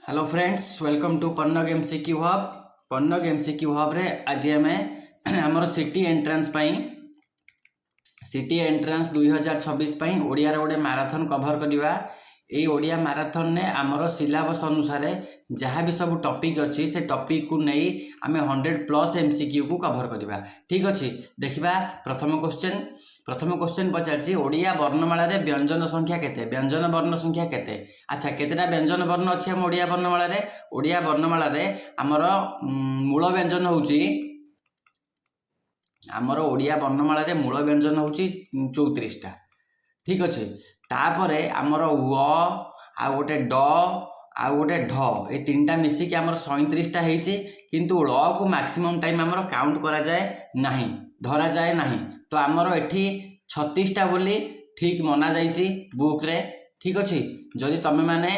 Hello friends, welcome to Pannag MCQ hub. Pannag MCQ hub रे आज आम आमर CET entrance CET entrance 2026 Odia गोटे मैराथन कभर करवा। ये ओडिया मैराथन ने आमर सिलेबस अनुसार जहाँ भी सब टॉपिक अच्छी से टॉपिक को नहीं आम 100+ एमसीक्यू को कभर करवा। ठीक अच्छे, देखा प्रथम क्वेश्चन पचार ओडिया वर्णमाला रे व्यंजन संख्या केते, व्यंजन वर्ण संख्या केते। अच्छा, केतेटा व्यंजन वर्ण अच्छे हम ओडिया वर्णमाला रे? ओडिया वर्णमाला रे आमर मूल व्यंजन होउची, आमर ओडिया वर्णमाला रे मूल व्यंजन होउची 34टा। ठीक अच्छे, तापरे आमर व आ गोटे ड आ गोटे ढ, ये तीनटा मिसिक आमर 37टा होइछि, किंतु ळ को मैक्सिमम टाइम आमर काउंट करा जाए नाही, धरा जाए नाही। तो आमर एठी 36टा बोली ठीक मना जाइछि बुक रे। ठीक अच्छे, जदि तमे माने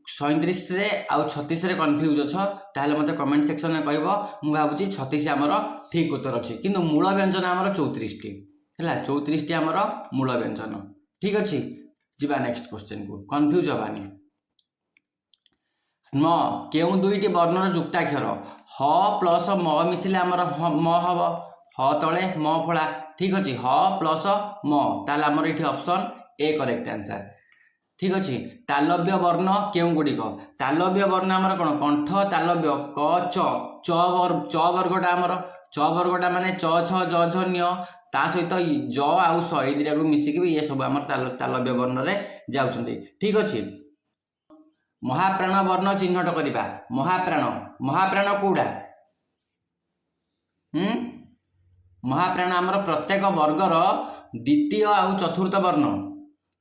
37 रे आउ 36 रे कन्फ्यूज अछ ताहले मते कमेंट सेक्शन में कहबो। मु भाबुछि 36 आमर ठीक उत्तर अछि, किंतु मूल व्यंजन आमर 34 टी हैला, 34 टी आमर मूल व्यंजन। ठीक अच्छे, जीवा नेक्स्ट क्वेश्चन को, कन्फ्यूज हबानी। म केउ दुईटी वर्णर जुक्ताक्षर ह प्लस म मिसिले आमर म हब, ह तले म फला। ठीक अच्छे, ह प्लस म ताले आमर एठी ऑप्शन ए करेक्ट आंसर। ठीक अच्छे, तालव्य वर्ण केउ गुड़िक? तालव्य वर्ण आमर कोन? कंठ तालव्य क च वर्गटा आमर, च वर्गटा माने च छ ज झ न्य, ता सहित ज आउ स ए दिरा को मिसिक भी ये सब आमर तालव्य वर्ण रे जाउछन्ती। ठीक अच्छे, महाप्राण वर्ण चिन्हट करिबा। महाप्राण कोडा? महाप्राण आमर प्रत्येक वर्गर द्वितीय आउ चतुर्थ वर्ण,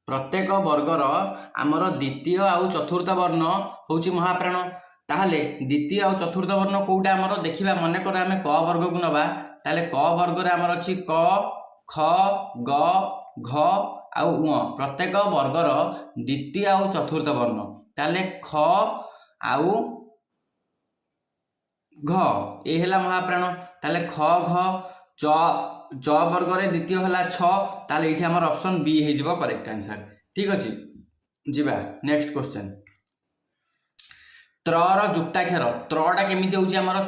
प्रत्येक वर्गर आमर द्वितीय आउ चतुर्थ वर्ण होउची महाप्राण। ताहले द्वितीय आउ चतुर्थ वर्ण कोउटा आमर देखिबा, मन कर आमे क वर्ग को नबा, ताहले क वर्ग रे आमर अछि क ख ग घ आउ ङ, प्रत्येक वर्गर द्वितीय आउ चतुर्थ वर्ण। ताहले ख आउ घ ए हेला महाप्राण। ताहले ख घ च वर्ग रे द्वितीय हला 6, ताहले एठी हमर ऑप्शन बी हे जिवो करेक्ट आंसर। ठीक अछि, जिबा नेक्स्ट क्वेश्चन। त्र र जुक्ताक्षर, त्रटा केमिति होउची हमर?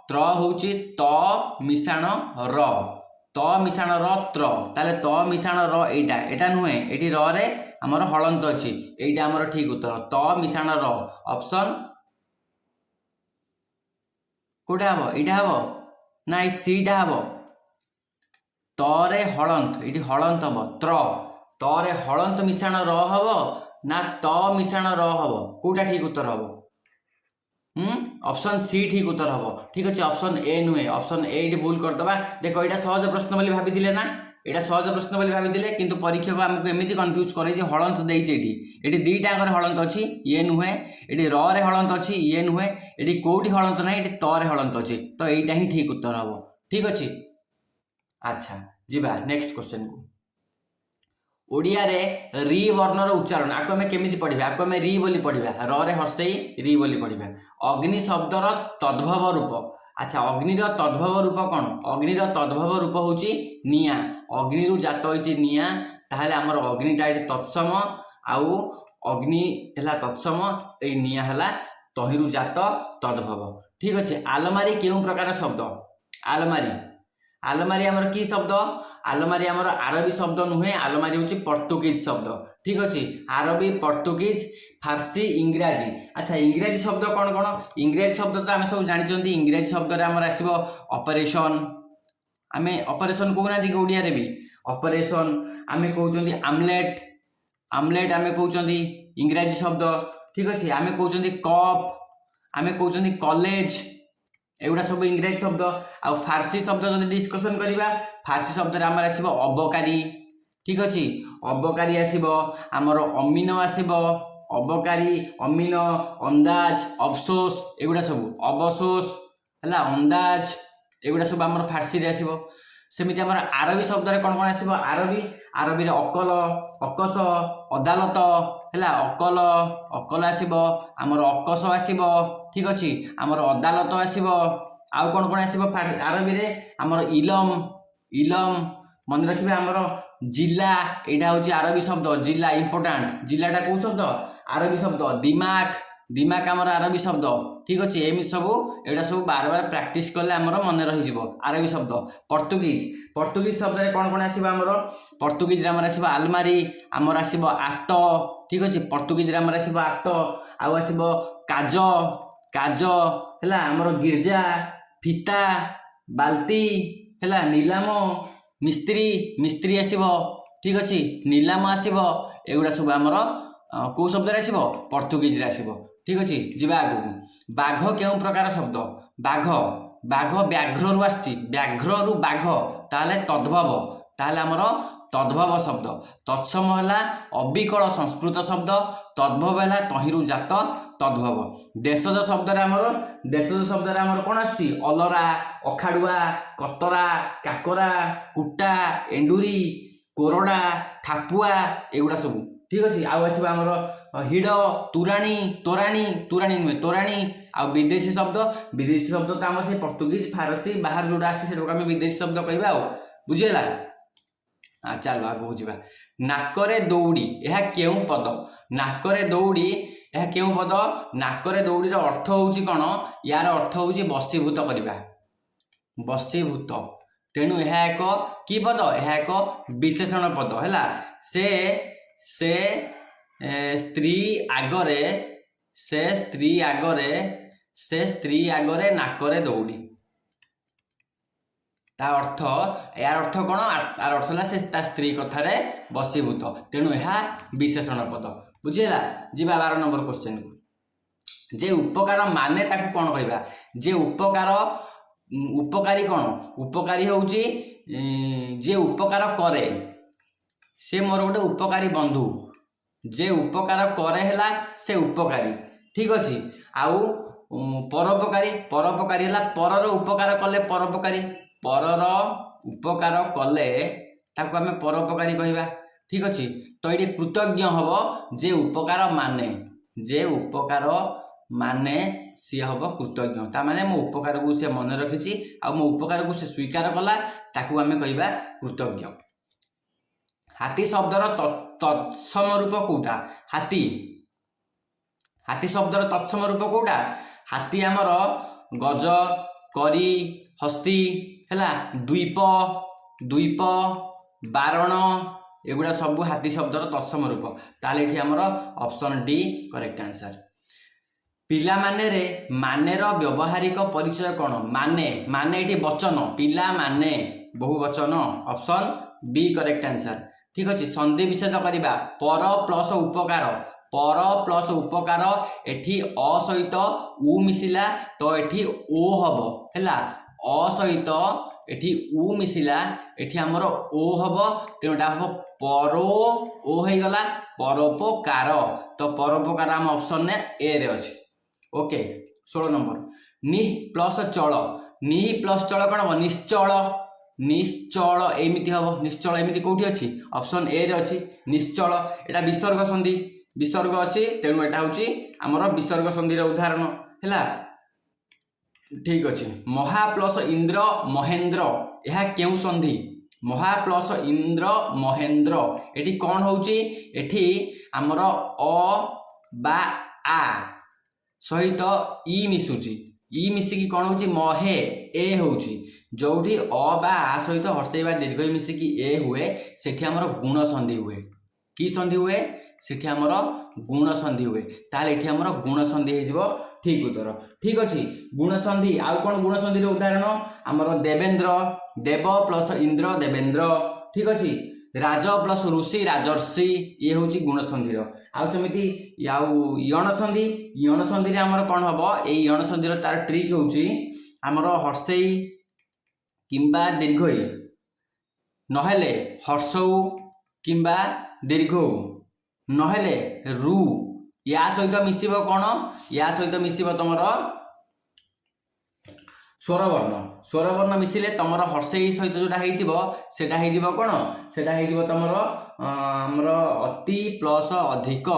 त्र होउची त मिशाण र, त मिशाण र त्र। ताले त मिशाण र एटा नुहे, एटी र रे हमर हलंत अछि, एटा हमर ठीक उत्तर। त मिशाण र ऑप्शन कोटा हबो? एटा हबो ना ए सीटा हबो? त रे हलंत, एटी हलंत हबो त्र, त रे हलंत मिशाण र हबो ना त मिशाण र हबो? कोटा ठीक उत्तर हबो? ऑप्शन सी ठीक उत्तर हबो। ठीक अच्छे, ऑप्शन ए नुहे, ऑप्शन ए ये भूल कर दबा। देखो एटा सहज प्रश्न बोली भाबी दिले ना, एटा सहज प्रश्न बोली भाबी दिले, किंतु परीक्षक हमको एमिति कंफ्यूज करे जे हलंत देइचे एटी दुईटा अंगर हलंत अछि, ये नुहे, एटी र रे हलंत अछि, ये नुहे, एटी कोउटी हलंत नै, एटी त रे हलंत अछि, तो एटा ही ठीक उत्तर हबो। ठीक अछि, अच्छा जिबा नेक्स्ट क्वेश्चन को। ओडिया रे री वर्णर उच्चारण आको हमें केमिति पढ़िबा? आको हमें री बोली पढ़िबा, र रे हर्षई री बोली पढ़िबा। अग्नि शब्दर तद्भव रूप, अच्छा अग्निर तद्भव रूप कौन? अग्निर तद्भव रूप होउची निया, अग्नि रु जात होइची निया, ताहले हमर अग्निटा एठी तत्सम, आउ अग्नि हला तत्सम, ए निया हला तहिरु जात तद्भव। ठीक अच्छे, आलमारी केउ प्रकार शब्द? आलमारी आमर की शब्द? आलमारी आमर आरबी शब्द नुहे, आलमारी होची पर्तुगीज शब्द। ठीक अच्छे, आरबी, पर्तुगीज, फारसी, इंग्राजी। अच्छा, इंग्राजी शब्द कौन कौन? इंग्राजी शब्द तो आम सब जानी, इंग्राजी शब्द रे आमर आसीबो ऑपरेशन, आमे ऑपरेशन कहूना कि ओडिया रे भी ऑपरेशन, आमे कहउचंदी आमलेट, आमलेट आमे कहउचंदी इंग्राजी शब्द। ठीक अच्छे, आमे कहउचंदी कप, आमे कहउचंदी कॉलेज, एगुड़ा सब इंग्राजी शब्द। आ फारसी शब्द जदि डिस्कशन करिबा, फारसी शब्द रे आमर आसीबो अबकारी। ठीक अच्छे, अबकारी आसीबो, आमर अमीन आसीबो, अबकारी, अमीन, अंदाज, अफसोस, एगुड़ा सब अबसोस हला, अंदाज, एगुड़ा सब आमर फारसी रे आसीबो। सेमिति आमर आरबी शब्द रे कोन कोन आसीबो? आरबी रे अकल, अकस, अदालत हला, अकल आसीबो, आमर अकस आसीबो। ठीक अच्छे, आमर अदालत आसीबो, आउ कोन कोन आसीबो आरबी रे? आमर इलम, मन रखिबे आमर जिला, एटा होची आरबी शब्द जिला, इंपोर्टेंट जिलाटा को शब्द? आरबी शब्द। दिमाग, दिमाग आमर आरबी शब्द ठीक अच्छे एमती सब एटा सब बार बार प्रैक्टिस कले आमर मन रही आरबी शब्द पर्तुगीज पर्तुगीज शब्द कौन कौन आसमर पर्तुगीज आमर आसो आलमारी आमर आसो आत ठीक अच्छे पर्तुगीज आमर आसो आत आसो काज काज है आमर गिर्जा फिता बाल्टी है नीलाम मिस्त्री मिस्त्री आसो ठीक अच्छे नीलाम आसो एगुड़ा सब आमर कौ शब्द आसो पर्तुगीज आसो ठीक अच्छे जीवा आगू बाघ केउं प्रकार शब्द बाघ बाघ व्याघ्र रु आसी व्याघ्र रु बाघ ताले तद्भव ताले आमर तद्भव शब्द तत्सम है अविकल संस्कृत शब्द तद्भव है तहिरु जात तद्भव देशज शब्द आमर देशज शब्द आमर कौन आसी अलरा अखाड़ुआ कतरा काकरा कुटा एंडुरी कोरडा थापुआ एगुड़ा सब ठीक अच्छे आसो आमर हिड़ तुराणी तोराणी तोराणी नुहे तोराणी आ विदेशी शब्द तो आम से पर्तुगीज फारसी बाहर जोड़ा आसी से आम विदेशी शब्द कहवा बुझेगा चलो आगे बुझा नाकरे दौड़ी यह केउं पद नाकरे दौड़ी यह केउं पद नाकरे दौड़ीर अर्थ होउची कौन यार अर्थ होउची बसीभूत करवा बसीभूत तेणु यह एक कि पद यह एक विशेषण पद है से स्त्री आगरे से स्त्री आगरे नाकरे दौड़ी ता अर्थ यार अर्थ कौन यार अर्थ है से स्त्री कथार बसीभूत तेणु यह विशेषण पद बुझेगा जीवा 12 नंबर क्वेश्चन को जे उपकार माने ताकू कौन कहबा जे उपकार उपकारी कौन उपकारी होउची जे उपकार करे से मोर गोटे उपकारी बंधु जे उपकार करे है से उपकारी ठीक अच्छे आउ परोपकारी परोपकारी है परर उपकार कले परोपकारी परर उपकार कले ताको आमे परोपकारी कहवा ठीक अच्छे तो ये कृतज्ञ हम जे उपकार माने सी हम कृतज्ञ ता माने मो उपकार को सी मन रखी आ मो उपकार को सी स्वीकार कला ताको आमे कहवा कृतज्ञ हाथी शब्दर तत्सम रूप कौटा हाथी हाथी शब्दर तत्सम रूप कौटा हाथी आमर गज करी हस्ती है द्वीप द्वीप बारण एगुड़ा सब हाथी शब्दर तत्सम रूप ताले ये आमर ऑप्शन डी करेक्ट आंसर पिला माने रे मानेर व्यवहारिक परिचय कौन माने माने ये वचन पिला माने बहुवचन ऑप्शन बी करेक्ट आंसर ठीक अच्छे संधि विच्छेद करवा पर प्लस उपकार एठी अ सहित उ मिसिला तो एठी ओ हब हैला अ सहित एठी उ मिसिला एठी हमर ओ हब तेणुटा हम परो ओ हो गला परोपकार तो परोपकार आम ऑप्शन ने ए रे अछि ओके 16 नंबर निह प्लस चल निह प्लस चल कौन हम निश्चल निश्चल एमती हम निश्चल एमती कौटी अच्छी ऑप्शन ए रे अच्छी निश्चल एटा विसर्ग अच्छी तेणु एटा हूँ आमर विसर्ग संधि उदाहरण है ठीक अच्छे महा प्लस इंद्र महेंद्र यह केउ संधि महा प्लस इंद्र महेंद्र एटी कौन होउची एटी आमर अ बा आ सहित इ मिसुची इ मिसिकी कौन होउची महे ए होउची जोठी अ बा आ सहित हर्षई बा दीर्घ मिसिकी ए हुए सेठी आमर गुण संधि हुए कि संधि हुए सेठी आमर गुण संधि हुए ताले एठी आमर गुण संधि हो ठीक उत्तर ठीक अच्छे गुण संधि आउ कौन गुण संधि उदाहरण आमर देवेंद्र देव प्लस इंद्र देवेंद्र ठीक अच्छे राज प्लस ऋषि राजर्षि ये हूँ गुण संधि आमती यण संधि आमर कौन हम ये यण संधि तार ट्रिक हूँ आमर हर्षई किंबा दीर्घई नहेले हर्षौ किंबा दीर्घौ नहेले रु या सहित मिसिब कौन या सहित मिसिब तुम स्वरवर्ण मिसिले तुम हर्षई सहित जोटा सेटा हो कौन सेटा हो तुम आमर अति प्लस अधिक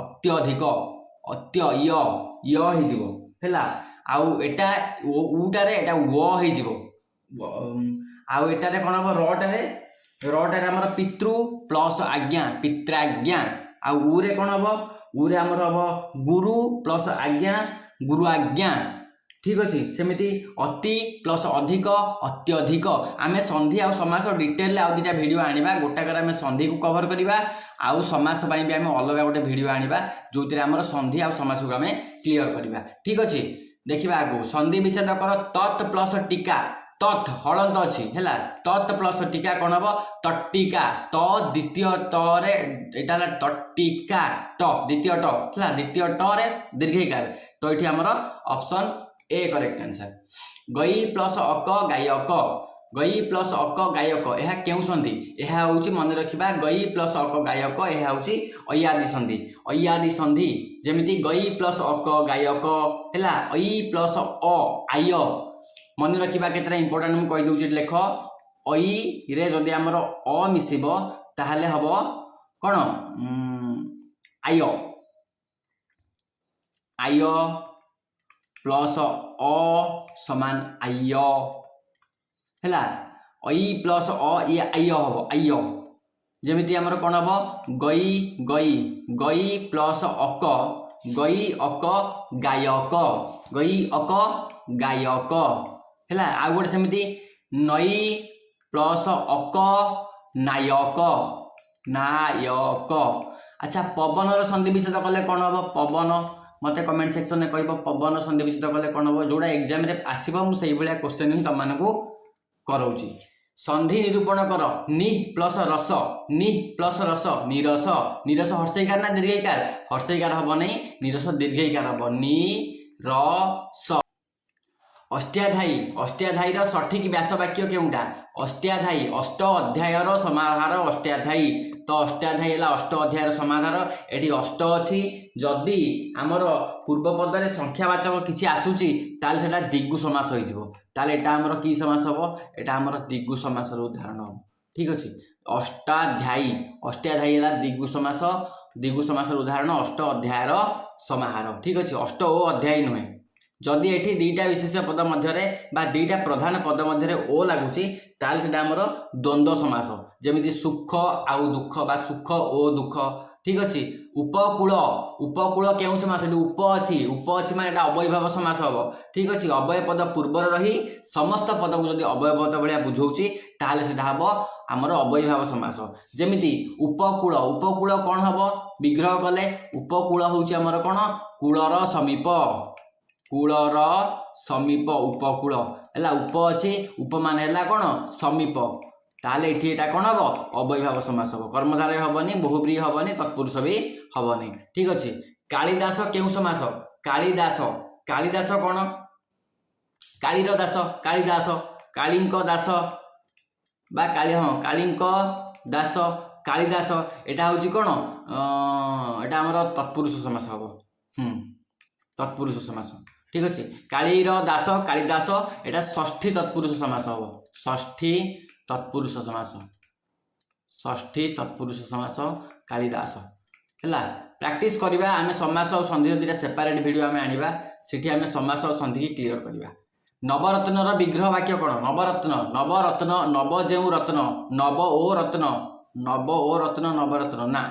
अत्यधिक अत्य य है आउ एटा उटारे एटा वो आउ एटारे कौन हम रटारे आमर पितृ प्लस आज्ञा पित्राज्ञा आउ रे कौन हम उ रे आमर हम गुरु प्लस आज्ञा गुरु आज्ञा ठीक अच्छे सेमती अति प्लस अधिक अत्यधिक आम संधि आउ समास डिटेल आउ दुटा भिड आनिबा गोटाकर आम संधि को कवर करवा आउ समास भी आम अलग गोटे भिड आनिबा जो आमर संधि आउ समास को आम क्लीयर करवा ठीक अच्छे देखा आगो संधि विच्छेद कर तत् प्लस टीका तत् हलंत अच्छी है तत् प्लस टीका कौन हम तट्टिका त द्वितीय टे यहाँ तट्टिका ट द्वितीय ट है द्वितीय टे दीर्घिकार तो ये आमर ऑप्शन ए करेक्ट आंसर गई प्लस अक गायक गई प्लस अक गायक यह क्यों संधि यह हूँ मन रखा गई प्लस अक गायक यह हूँ अयादि संधि जमीती गई प्लस अक गायक है ऐ प्लस अ आय मन रखा केतटा इंपोर्टाट मुझे कहीदे लेख ऐ रे जदि आमर अ मिसिब ताहले हम कौन आय आय प्लस अ समान आय है ऐ प्लस अ ये आय हम आय जमीती आमर कौन हम गई गई गई प्लस अक गई अक गायक गई अक गायक है आउ गोटे सेमती नई प्लस अक नायक नायक अच्छा पवन संधि विच्छेद कले कौन हम पवन मत कमेंट सेक्शन में कह पवन संधि विच्छेद कले कौन हम जोड़ा एग्जाम आसो मुझे क्वेश्चन ही तुम कराऊँगी संधि निरूपण कर नि प्लस रस नि प्लस रस निरस निरस हर्षईकार ना दीर्घईकार हर्षईकार हम नहीं निरस दीर्घईकार हम नि रस अष्टाध्यायी सठिक व्यास वाक्य केउटा अष्टाध्यायी अष्ट अध्यायर समाहार अष्टाध्यायी तो अष्टाध्यायी है अष्ट अध्यायर समाहार एटी अष्ट अच्छी जदि आमर पूर्व पदरे संख्यावाचक किसी आसूची ताल सेटा दिगु समास होइजिवो एटा आमर कि समास हम एटा आमर दिगु समास उदाहरण हम ठीक अच्छे अष्टाध्यायी अष्टाध्यायी है दिगु समास उदाहरण अष्ट अध्यायर समाहार ठीक अच्छे अष्ट ओ अध्यायी नुहे जदि एठी दुईटा विशेष पद मध्य बा दुईटा प्रधान पद मध्य ओ लगुच ताल से आमर द्वंद्व समास जमी सुख आउ दुख बा सुख ओ दुख ठीक अच्छे उपकूल उपकूल क्यों समास उप अच्छी माने अवयभाव समास हम ठीक अच्छे अवय पद पूर्वर रही समस्त पद को जब अवय पद भाया बुझाऊँगी ताल से हम आमर अवयभाव समास जमीती उपकूल उपकूल कौन हम विग्रह कले उपकूल हूँ आमर कौन कूलर समीप कूलर समीप उपकूल है उप अच्छी उप मान है कौन समीप ताले ये कौन हम अवयभाव समास हम कर्मधारय हेनी बहुब्रीहि हेनी तत्पुरुष भी हेनी ठीक अच्छे कालिदास क्यों समास कालिदास कालिदास कौन कालीर दास कालिदास कालींक दास बा काली हाँ कालींक दास कालिदास एटा हूँ कौन एटा आमर तत्पुरुष समास हम तत्पुरुष समास ठीक अच्छे कालीर दास कालिदास एटा षष्ठी तत्पुरुष समास हम षष्ठी तत्पुरुष समास षष्ठी तत्पुरुष समास कालिदास है प्रैक्टिस करवा आम समास और संधि दुटा सेपरेट वीडियो आम आनिबा सेठी आम समास और संधि की क्लियर करवा नवरत्नर विग्रह वाक्य कौन नवरत्न नवरत्न नव जेउ रत्न नव ओ रत्न नवरत्न ना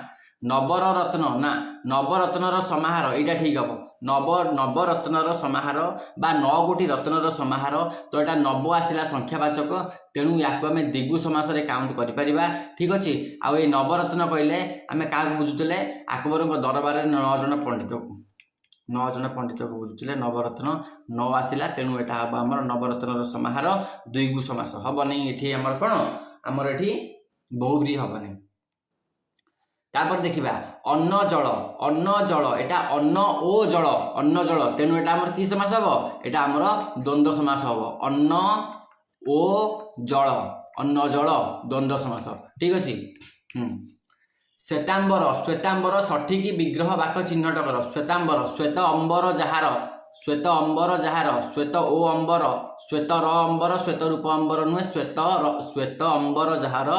नवर रत्न ना नवरत्नर समाहार यहाँ ठीक हम नवरत्नर समाहार बा 9 गोटी रत्नर समाहार तो यहाँ नव आसला संख्यावाचक तेणु या आम दिगु समास काउंट कर ठीक अच्छे आउ ये नवरत्न कहले आम क्या बुझुले अकबर दरबार 9 जन पंडित को 9 जन पंडित को बुझुले नवरत्न 9 आसला तेणु यहाँ हम आम नवरत्नर समाहार द्विगु समास हम नहीं ये आमर कौन आमर ये बहुब्रीहि हम नहीं तापर देखा अन्न जल एटा अन्न ओ जल तेणु यहाँ आमर कि समास हम यहाँ आमर द्वंद्व समास हम अन्न ओ जल द्वंद्व समास ठीक अच्छे श्वेतांबर सठिक विग्रह वाक चिन्हट कर श्वेतांबर श्वेत अंबर जहार श्वेत ओ अंबर श्वेत र अंबर श्वेत रूप अंबर नुहे श्वेत अंबर जहार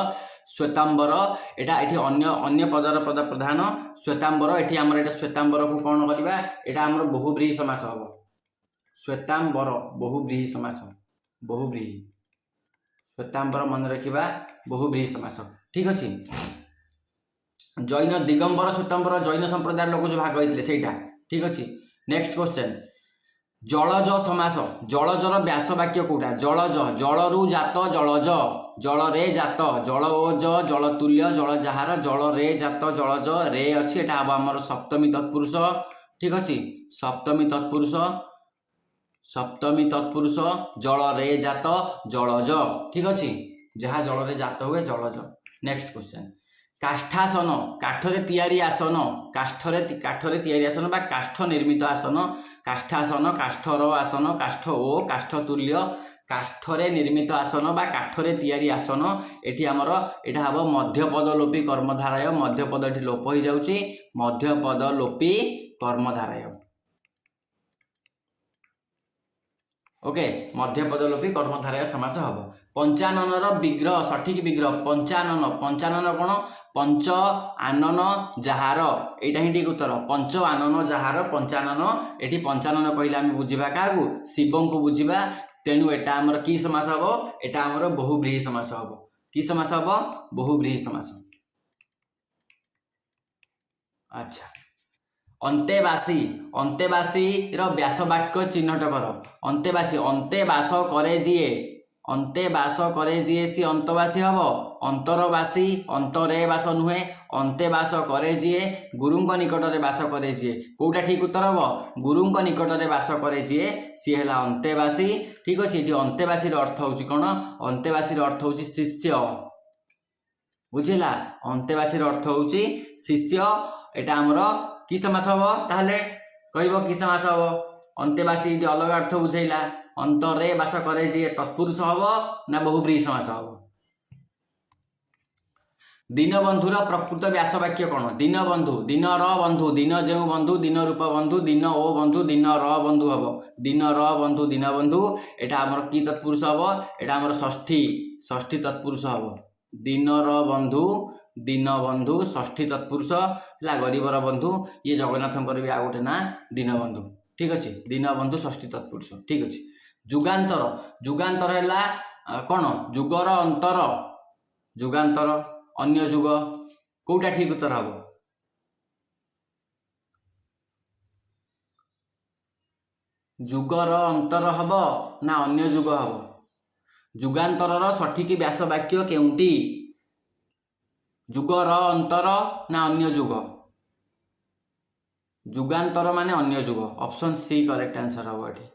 श्वेतांबर एटा एठी अन्य पदर पद प्रधान श्वेतांबर एठी आमर एटा श्वेतांबर को कौन करबा एटा आमर बहुब्रीहि समास हम श्वेतांबर बहुब्रीहि समास बहुब्रीहि श्वेतांबर मन रखिबा बहुब्रीहि समास ठीक अछि जैन दिगंबर श्वेतंबर जैन संप्रदाय लोक जो भाग होते सहीटा ठीक अच्छे। नेक्स्ट क्वेश्चन जलज समास जलजर व्यास वाक्य कौटा जलज जलरू जात जलज जल रे जात जल ओ जल तुल्य जल जार जल रे जात जलज रे अच्छी एटा हम आमर सप्तमी तत्पुरुष ठीक अच्छे। सप्तमी तत्पुरुष जल रे जात जलज ठीक अच्छे जहाँ जल रे जात हुए जलज। नेक्स्ट क्वेश्चन काष्ठासन काठरे तैयारी आसन काठरे तैयारी आसन बा काष्ठ निर्मित आसन काष्ठासन काष्ठर आसन काष्ठ ओ काष्ठ तुल्य काष्ठरे निर्मित आसन बा काठरे तैयारी आसन एठी हमर एटा हबो मध्यपद लोपी कर्मधारय मध्यपद एठी लोप हो जाउची मध्यपद लोपी कर्मधारय ओके मध्यपद लोपी कर्मधारय समास हबो। पंचाननर विग्रह सठिक विग्रह पंचानन कौन पंच आनन जहार एटा ही ठीक उत्तर पंच आनन जहार पंचानन एठी पंचानन कहले आम बुझिबा काकू शिवं को बुझिबा तेणु एटा हमर की समास हबो एटा हमर बहुब्रीहि समास हबो की समास हबो बहुब्रीहि समास। अच्छा अंतेवासी रो व्यास वाक्य चिन्हट कर अंतेवासी अंतेवास करे जीए सी अंतवासी हम अंतरवासी अंतरे बास नुहे अंतेवास करे जीए गुरुंक निकटरे बास करे जीए कौटा ठीक उत्तर हम गुरुंक निकटरे बास करे जीए सी है अंतेवासी ठीक अच्छे। ये अंतेवासी अर्थ हूँ कौन अंतेवासी अर्थ हूँ शिष्य बुझेगा अंतेवासी अर्थ हूँ शिष्य एटा आमर कि समास हम ताहले कहब कि समास हम अंतेवासी ये अलग अर्थ बुझेगा अंतरे बास करे जी तत्पुरुष हम ना बहुब्रीहि समास हम। दीनबंधुर प्रकृत व्यास वाक्य कौन दीनबंधु दिन र बंधु दिन जो बंधु दिन रूप बंधु दिन ओ बंधु दिन र बंधु हम दिन र बंधु दीनबंधु एटा आमर कि तत्पुरुष हम एटा आमर षष्ठी तत्पुरुष हम दिन र बंधु दीन बंधु षष्ठी तत्पुरुष है गरीबर बंधु ये जगन्नाथ भी आ गोटे ना दीनबंधु ठीक अच्छे दीनबंधु षष्ठी तत्पुरुष ठीक अच्छे। जुगांतर है कौन जुगर अंतर जुगांतर अन्य जुग कौटा ठीक उत्तर हम जुगर अंतर हम ना अन्य जुग हम जुगांतर सठिक व्यास वाक्य केउंटी जुगर अंतर ना अन्य जुग जुगांतर माने अन्य जुग ऑप्शन सी करेक्ट आंसर हम ये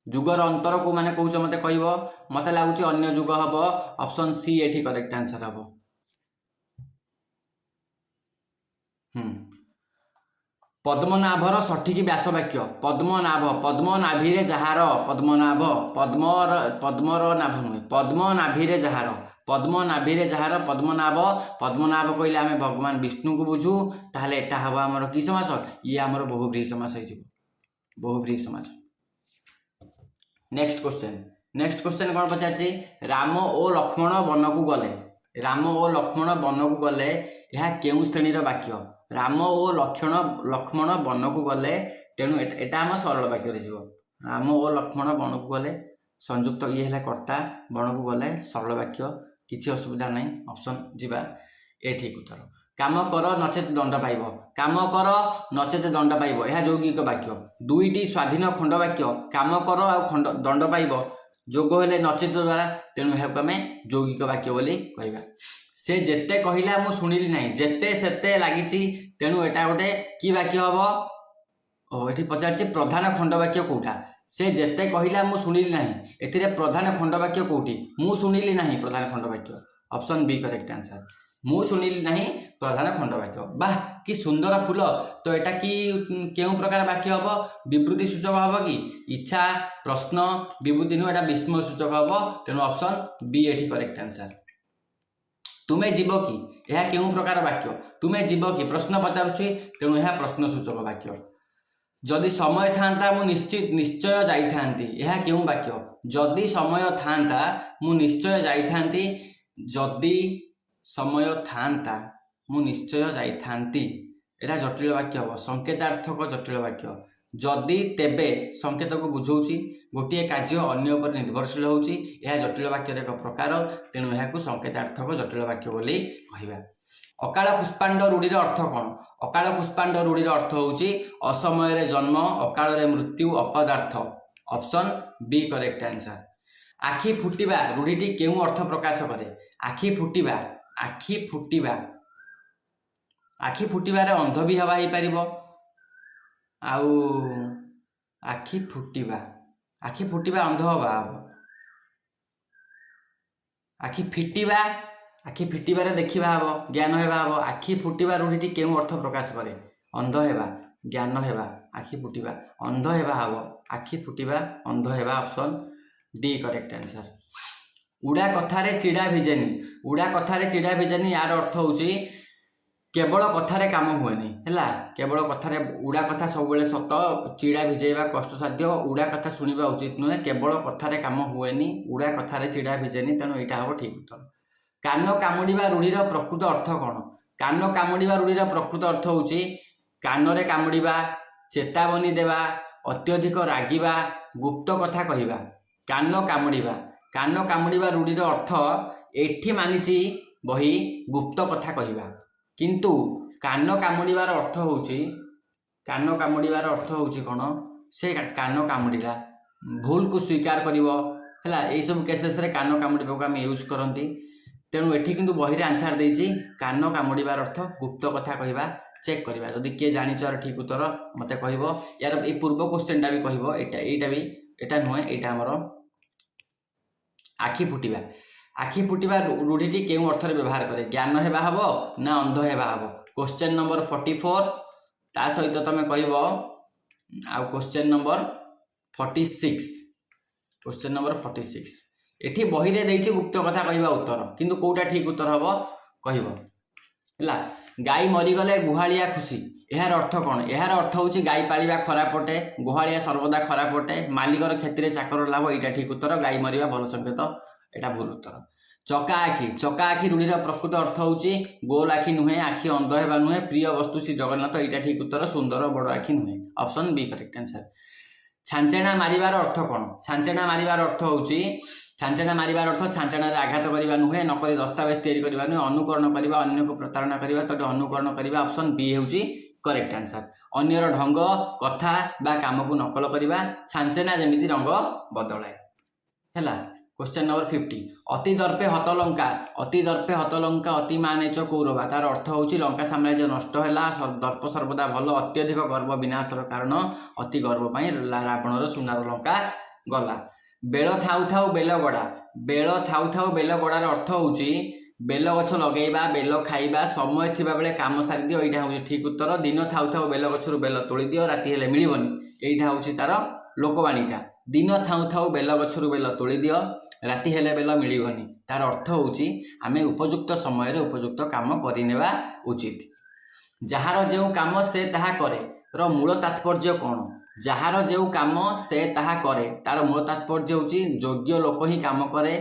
जुगर अंतर को माने कौच मते कहब मते लागुच अन्य जुग हम ऑप्शन सी एठी करेक्ट आंसर हम। पद्मनाभर सठिक व्यास वाक्य पद्मनाभ पद्मनाभिरे जहार पद्मनाभ पद्मर नाभ नुहे पद्मनाभिरे जहार पद्मनाभिरे जहार पद्मनाभ कहले आम भगवान विष्णु को बुझू ताहले एटा हबो हमर कि समास ये हमर बहुब्रीहि समास है बहुब्रीहि समास। नेक्स्ट क्वेश्चन कौन पचारछि राम ओ लक्ष्मण वन को गले यह केउ श्रेणीर वाक्य राम ओ लक्ष्मण वन को गले तेणु एटा हम सरल वाक्य राम ओ लक्ष्मण वन को गले संयुक्त ये है कर्ता वन को गले सरल वाक्य किसी असुविधा नहीं ऑप्शन जीवा ए ठीक उत्तर। काम कर नचेत दंड पाइब काम कर नचेत दंड पाइब यह यौगिक वाक्य दुईटी स्वाधीन खंड वाक्य काम कर आ दंड पाइब जोग हेले नचेत द्वारा तेणु यह आम यौगिक वाक्य बोली कहवा। से जेते कहला मु शुणिली नहीं जेते सेते लागिची तेणु एटा गोटे कि वाक्य हम ओ ये पचार प्रधान खंड वाक्य कौटा से जेते कहला मु शुणिली नहीं एथिरे प्रधान खंड वाक्य कौटी मु शुणिली नहीं प्रधान खंड वाक्य ऑप्शन बी करेक्ट आंसर मु शुणिली नहीं प्रधान खंड वाक्य बाह कि सुंदर फूल तो एटा कि केउ प्रकार वाक्य हम विवृत्ति सूचक हम कि इच्छा प्रश्न विवृत्ति नु एटा विस्मय सूचक हम तेणु ऑप्शन बी एठी करेक्ट आंसर। तुमे जीव कि यह केउ प्रकार वाक्य तुमे जीव कि प्रश्न पचारुछि तेणु यह प्रश्न सूचक वाक्य। जदि समय था मु निश्चय जाइथांती यह केउ वाक्य जदि समय था मु निश्चय जाइथांती जदि समय था मु निश्चय जाइथांती एटा जटिल वाक्य हम संकेतार्थक जटिल वाक्य जदि तेबे संकेत को बुझाऊँगी गोटे कार्य अन्य उपर निर्भरशील होउची यह जटिल वाक्यर एक प्रकार तेणु यह संकेतार्थक जटिल वाक्य बोली कहवा। अकाल पुष्पांड रूढ़ीर अर्थ कौन अकाल पुष्पांड रूढ़ीर अर्थ होउची असमय जन्म अकाल मृत्यु अपदार्थ ऑप्शन बी करेक्ट आंसर। आखि फुटिबा रूढ़ीटी केउ अर्थ प्रकाश करे आखि फुटिबा आखि फुटिबार अंध भी हवा हो पार आउ आखि फुटिबा अंध हवा आखि फिटिबार देखा हम ज्ञान हेबा हम आखि फुटिबा रूढ़ीटी केउ अर्थ प्रकाश करे अंध हेबा ज्ञान हेबा आखि फुटिबा अंध हेबा हम आखि फुटिबा अंध हेबा ऑप्शन डी करेक्ट आंसर। उड़ा कथारे चिड़ा भिजेनी यार अर्थ होउची केवल कथारे काम हुएनी है केवल कथारे उड़ा कथा सब सत चिड़ा भिजेवा कष्टसाध्य उड़ा कथा शुणा उचित नुहे केवल कथारे काम हुएनी उड़ा कथारे चिड़ा भिजेनी तेणु यहाँ हम ठीक उत्तर। कान कामुड़ा रूढ़ीर प्रकृत अर्थ कौन कान कामुड़ा रूढ़ीर प्रकृत अर्थ होउची कान कामुड़ा चेतावनी देवा अत्यधिक रागिबा गुप्त कथा कहवा कान कामुड़ा रूढ़ीर अर्थ एठी मानिची बही गुप्त कथा कहवा किंतु कान कामुड़ार अर्थ होउची कौन से कान कामुड़ा भूल को स्वीकार करिवो हैला एई सब केसेस रे कान कामुड़ा को आम यूज करती तेणु एठी किंतु बही आंसर देइची कान कामुड़ार अर्थ गुप्त कथा कहवा चेक करवा जदि किए जानिचर ठीक उत्तर मते कहबो यार ए पूर्व क्वेश्चनटा भी कहबो एटा नुहे एटा हमर आखि फुटिबा रूढ़ीटी केउ अर्थ व्यवहार करे ज्ञान हेबा हबो ना अंध हेबा हबो क्वेश्चन नंबर 44 ता सहित तमे कहबो आ क्वेश्चन नंबर 46 एठी बही रे देइछि गुप्त कथा कहबा उत्तर किंतु कोउटा ठीक उत्तर हबो कहबो हला गाई मरी गले गुहालिया खुशी यार अर्थ कौन यार अर्थ होउछि गाई पालिबा खराब पटे गुहालिया सर्वदा खराब पटे मालिकर क्षेत्र चाकर लाभ एटा ठीक उत्तर गाई मरिबा भल संकेत एटा भूल उत्तर। चका आखि रूढ़ीर प्रकृत अर्थ होउछि गोल आखि नुहे आखि अंध हेबा नुहे प्रिय वस्तु श्री जगन्नाथ एटा ठीक उत्तर सुंदर बड़ आखि नुहे ऑप्शन बी करेक्ट आंसर। छांचेना मारिबार अर्थ कौन छांचेना मारिबार अर्थ होउछि छांचेना रे आघात करबा नुहे नकरी दस्तावेज तैयारी करबा नुहे अनुकरण करबा अन्य को प्रतारणा करबा तो अनुकरण करबा ऑप्शन बी होउछि करेक्ट आंसर। अन्यर ढंग कथा बा काम को नकल करबा छांचेना जेमिति रंग बदलाए हैला। क्वेश्चन नंबर 50 अति दर्पे हतलंका अति माने च कौरवा तार अर्थ होउछि लंका साम्राज्य नष्ट हैला दर्प सर्वदा भल अत्यधिक गर्व विनाशर कारण अति गर्व पई रावणर सुनार लंका गला। बेल थाउ थाउ बेल गड़ार अर्थ होउछि बेल गछ लगेଇବା बेल खाइबा समय थिबा बेले काम सारि दियो एटा होउछि ठीक उत्तर। दिन थाउ थाउ बेल गछरु बेल तोଳି दियो राति हेले मिलिबनी एटा होउछि तार लोकवाणीटा दिन थाउ थाउ बेल गछरु बेल तोଳି दियो राति हेले बेल मिलिबनी तार अर्थ होउछि आमे उपयुक्त समय रे उपयुक्त काम करिनेबा उचित। जहार जेउ काम से ताहा करे रो मूल तात्पर्य कोन जहार जेउ काम से ताहा करे तार मूल तात्पर्य होउछि योग्य लोक ही काम करे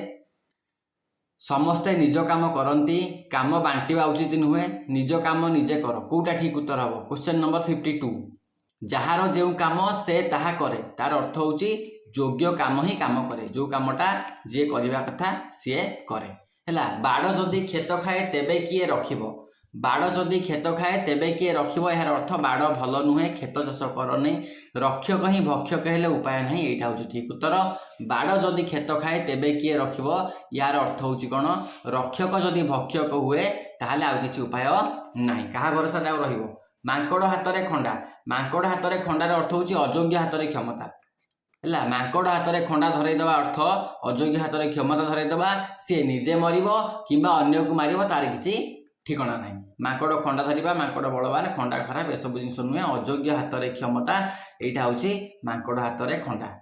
समस्ते निज काम करती काम बांटिबा उचित नुहे निज काम निजे कर कोटा ठीक उत्तर हम। क्वेश्चन नंबर 52 जहार जेउ काम से ताहा करे तार अर्थ होउछि योग्य काम ही काम करे जो कामटा जे करबा कथा सी करे हैला। बाड़ जदि खेत खाए तेबे किए रखिबो बाड़ जदि खेत खाए तेबे किए रखिबो यार अर्थ बाड़ भल नुहे खेत चाष करनी रक्षक ही भक्षक हेले उपाय नहीं एटा होउछि ठीक उत्तर। बाड़ जदि खेत खाए तेबे किए रखिबो यार अर्थ होउछि कोन रक्षक जदि भक्षक हुए ताहाले आ किछि उपाय नाही कहा भरोसा रे रहिबो। मांकड़ हातरे खंडार अर्थ होउछि अयोग्य हातरे क्षमता हैला। मांकड़ हातरे खंडा धरई देवा अर्थ अयोग्य हातरे क्षमता धरई देवा सी निजे मरिबो किंबा अन्य को मारिबो तार किछि ठिकाना नहीं। मांकड़ खंडा धरिबा मांकड़ बलवान खंडा खराब ए सब जिनिस नुहे अयोग्य हातरे क्षमता एटा होउछि मांकड़ हातरे खंडा।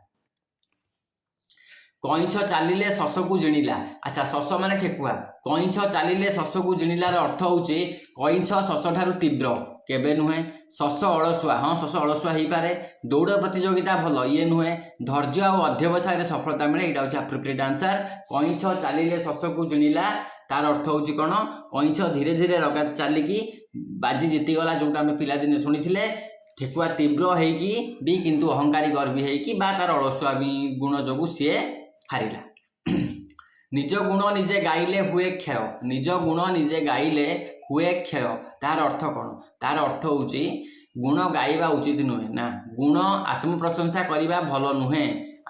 कईछ चालिले शश को जिणिला अच्छा शश माने ठेकुआ कईछ चालिले शश को जिणिलार अर्थ होउछि कईछ शश ठारू तीव्र केबे नुहे शश अलसुआ हाँ शश अलसुआ हो पारे दौड़ प्रतियोगिता भल ये नुहे धैर्य और अध्यवसाय सफलता मिले यहाँ हूँ एप्रोप्रिएट आंसर। कईछ चालिले शश को जिणिला तार अर्थ होउछि कोन कईछ धीरे धीरे लगा चलिकी बाजी जीतीगला जोटा आम पिलादिने शुणीथिले ठेकुआ तीव्र होगी भी किंतु अहंकारी गर्वी होगी बा तार अलसुआ भी गुण जोगु सीए हारिला। निज गुण निजे गाइले हुए क्षय निज गुण निजे गाइले हुए क्षय तार अर्थ कौन तार अर्थ होची गुण गाइबा उचित नुहे ना गुण आत्मप्रशंसा करवा भल नुहे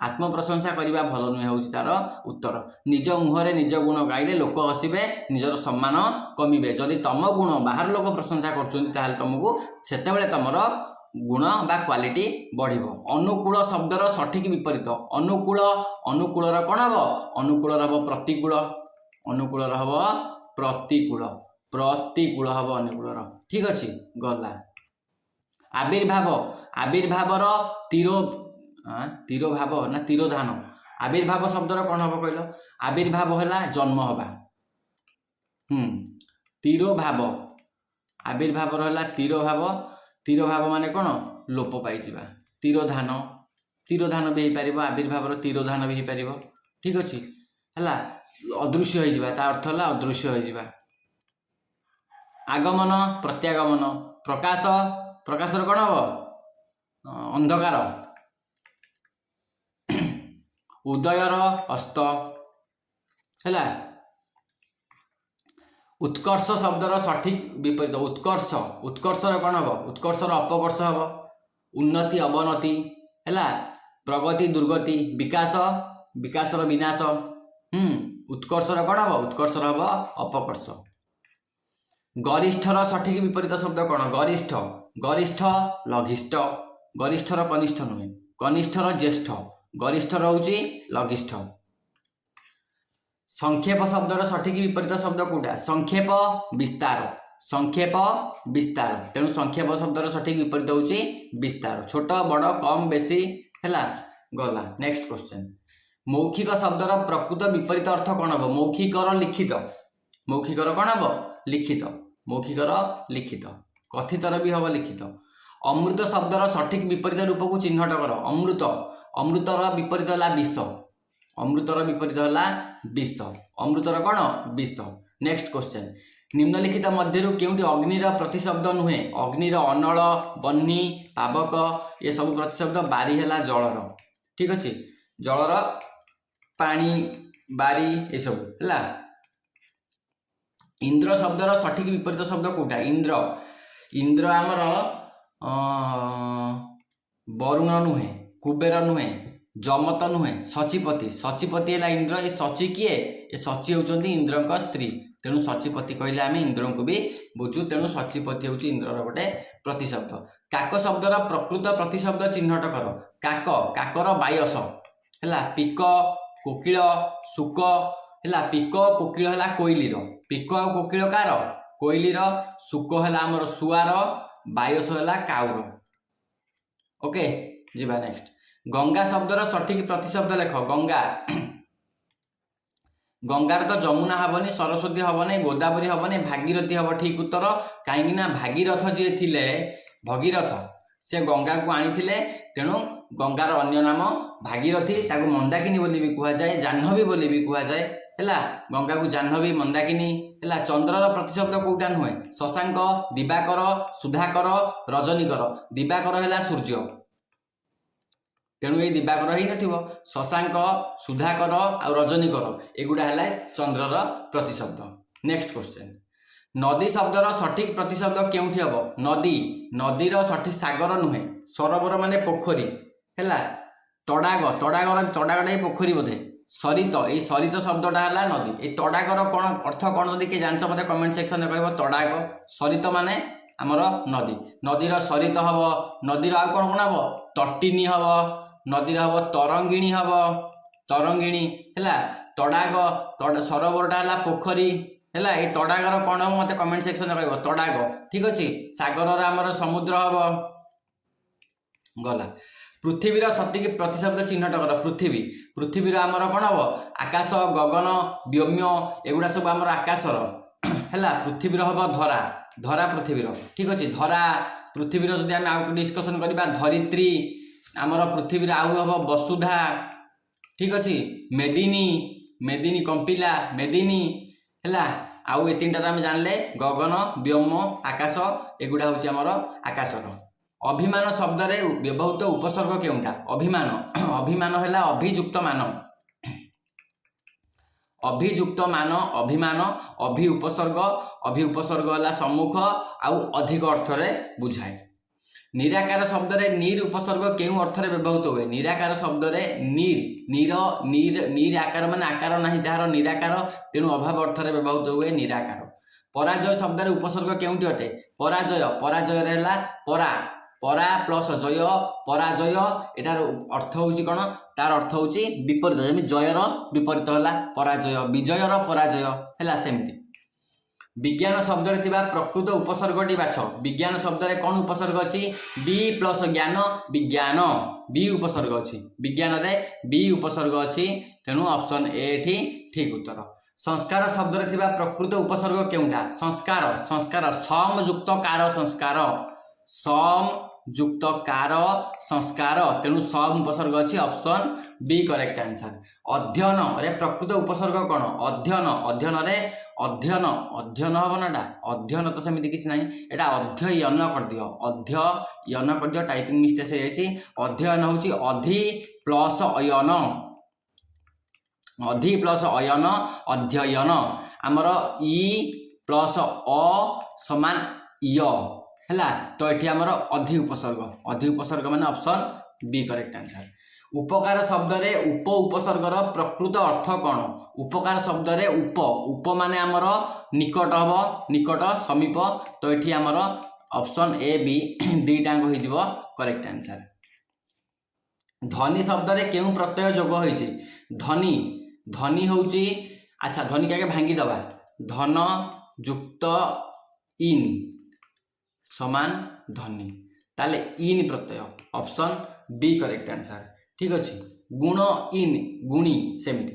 आत्मप्रशंसा करवा भल नुहे हूँ तार उत्तर निज मुहरे निज गुण गाइले लोक हसबे निजर सम्मान कमिबे जदि तुम गुण बाहर लोक प्रशंसा कर तुमको सेतेबेले तुमर गुण बा क्वालिटी बढ़िबो। अनुकूल शब्दर सठिक विपरीत अनुकूल अनुकूलर कौन हम अनुकूलर हम प्रतिकूल अनुकूलर हम प्रतिकूल प्रतिकूल हम अनुकूलर ठीक अच्छे गला। आविर्भाव आविर्भावर तीरो तीरो भाव ना तीरोधान आविर्भाव शब्दर कौन हम कहल आविर्भाव है जन्म हवा तीरो भाव आविर्भाव है तीरो भाव माने कौन लोप पाइबा तीरोधान भी हो पार आविर्भाव तीरोधान भी हो पार ठीक अच्छे है अदृश्य हो अर्थ है अदृश्य हो आगमन प्रत्यागमन प्रकाश प्रकाशर कौन हम अंधकार उदयर अस्त है उत्कर्ष शब्दर सठिक विपरीत उत्कर्ष उत्कर्षर कौन हम उत्कर्षर अपकर्ष हम उन्नति अवनति है प्रगति दुर्गति विकास विकासर विनाश उत्कर्षर कौन हम उत्कर्षर हम अपकर्ष। गरिष्ठर सठिक विपरीत शब्द कौन गरिष्ठ गरिष्ठ लघिष्ठ गरिष्ठर कनिष्ठ नुहे कनिष्ठर ज्येष्ठ गरिष्ठर होची लघिष्ठ। संक्षेप शब्दर सठिक विपरीत शब्द कौटा संक्षेप विस्तार तेणु संक्षेप शब्दर सठिक विपरीत होची विस्तार छोट बड़ कम बेसी है गला। नेक्स्ट क्वेश्चन मौखिक शब्दर प्रकृत विपरीत अर्थ कौन हम मौखिकर लिखित मौखिकर कौन हम लिखित मौखिकर लिखित कथितर भी हम लिखित। अमृत शब्दर सठिक विपरीत रूप को चिन्हट कर अमृत अमृतर विपरीत है विष अमृतर विपरीत है विष अमृतर कौन विष। नेक्स्ट क्वेश्चन निम्नलिखित मध्य केउटी अग्निर प्रतिशब्द नुहे अग्निर अनल बन्ही पावक ये सब प्रतिशब्द बारी है जलर ठीक अच्छे जलर पानी बारी ये सब है। इंद्र शब्दर सठिक विपरीत शब्द कौटा इंद्र इंद्र आमर वरुण नुहे कुबेर नुहे जमत नुहे सचिपति सचिपति है इंद्र ये सची किए ये सची होती इंद्र स्त्री तेणु सचिपति कहले आम इंद्र को भी बुझू तेणु सचिपति हूँ इंद्रर गोटे प्रतिशब्द। काक शब्दर प्रकृत प्रतिशब्द चिन्हट कर काक काकर बायस है पिक कोकिल सुक है पिक कोकिल है कोइलीर पिक आ कोकिल कार कोइलीर सुक है आमर सुआर बायस है काउर ओके जीवा। नेक्स्ट गंगा शब्दर सठिक प्रतिशब्द लेख गंगा गंगार तो जमुना हेनी सरस्वती हेनी गोदावरी हेनी भागीरथी हम ठीक उत्तर कहीं भागीरथ जी थे भगीरथ से गंगा को आनी तेणु गंगार अन्य नाम भागीरथी ताको मंदाकिनी बोली भी कहुए जाह्नवी बोली भी कहुए है गंगा को जाह्नवी मंदाकिनी है। चंद्रर प्रतिशब्द कौटा नुहे शशांक दिवाकर सुधाकर रजनीकर दिवाकर है सूर्य तेणु ये दिवाकर ही नथिबो शशांक सुधाकर आ रजनीकर एगुड़ा है चंद्रर प्रतिशब्द। नेक्स्ट क्वेश्चन नदी शब्दर सठिक प्रतिशब्द केउठी हबो नदी नदीर सठिक सागर नुहे सरोवर माने पोखरी है तड़ाग तड़ागर तड़ागटा पोखरी बोधे सरित ये सरित शब्दटा है नदी ये तड़ागर कौन अर्थ कौन जब किए जान मत कमेंट सेक्शन में कह तड़ाग सरित माने आमर नदी नदीर सरित हम नदीर आ कौन कौन हम तटिनी हम नदीर हम तरंगिणी तरंगिणी है तड़ाग सरोवरटा है पोखरी है ये तड़ागर कौन हम मत कमेंट सेक्शन में कह तड़ाग ठीक अच्छे सागर आमर समुद्र हम गला। पृथ्वीर सठिक प्रतिशब्द चिन्हट कर पृथ्वी पृथ्वीर आमर कौन हम आकाश गगन व्योम्य एगुड़ा सब आमर आकाशर है पृथ्वीर हम धरा धरा पृथ्वीर ठीक अच्छे धरा पृथ्वीर जब आम आउ डिस्कसन करवा धरित्री आमर पृथ्वीर आउ हम वसुधा ठीक अच्छे मेदिनी मेदिनी कंपिला मेदिनी है आउ ए तीन आम जानले गगन व्योम आकाश एगुड़ा हूँ आमर आकाशर। अभिमान शब्द रे व्यवहृत उपसर्ग केउटा अभिमान अभिमान है अभियुक्त मान अभियुक्त मान अभिमान अभि उपसर्ग है सम्मुख आउ अधिक अर्थ रे बुझाए। निराकार शब्द रे नीर उपसर्ग केउ अर्थ रे व्यवहृत हुए? निराकार शब्द रे नीर आकार माने आकार नहीं जार निराकार तेणु अभाव अर्थ रे व्यवहृत हुए निराकार। पराजय शब्द रे उपसर्ग केउटी अटे? पराजय रे हला परा प्लस जय पराजय एटार अर्थ होउची कोन? तार अर्थ होउची विपरीत जेमि जयर विपरीत हला पराजय विजयर पराजय हला सेमति। विज्ञान शब्द रे थिबा प्रकृत उपसर्गटी बाछ। विज्ञान शब्द रे कोन उपसर्ग अछि? बी प्लस ज्ञान विज्ञान बी उपसर्ग अछि। विज्ञान रे बी उपसर्ग अछि तेणु ऑप्शन ए एठी ठीक उत्तर। संस्कार शब्द रे थिबा प्रकृत उपसर्ग केउटा? संस्कार सम युक्त कार संस्कार तेणु सम उपसर्ग अछि ऑप्शन बी करेक्ट आंसर। अध्ययन रे प्रकृत उपसर्ग कोन? अध्ययन रे अध्ययन हबो नाटा अध्ययन तो सेमिति किछ नाही एटा अध्ययन कर दियो टाइपिंग मिस्टेक से जायछि। अध्ययन होउछि अधि प्लस अयन अध्ययन आमर इ प्लस अ समान य हैला तो एठी आमर अधि उपसर्ग माने ऑप्शन बी करेक्ट आंसर। उपकार शब्द रे उप उपसर्गर प्रकृत अर्थ कोन? उपकार शब्द रे उप माने आमर निकट हबो निकट समीप तो एठी आमर ऑप्शन ए बी दीटांग होई जिवो करेक्ट आंसर। ध्वनि शब्द रे केउ प्रत्यय जोग होईछि? ध्वनि होउछि अच्छा ध्वनि के भांगी दबा धन युक्त इन समान ध्वनि ताले इन प्रत्यय ऑप्शन बी करेक्ट आंसर ठीक अछि। गुण इन गुणी सेमति।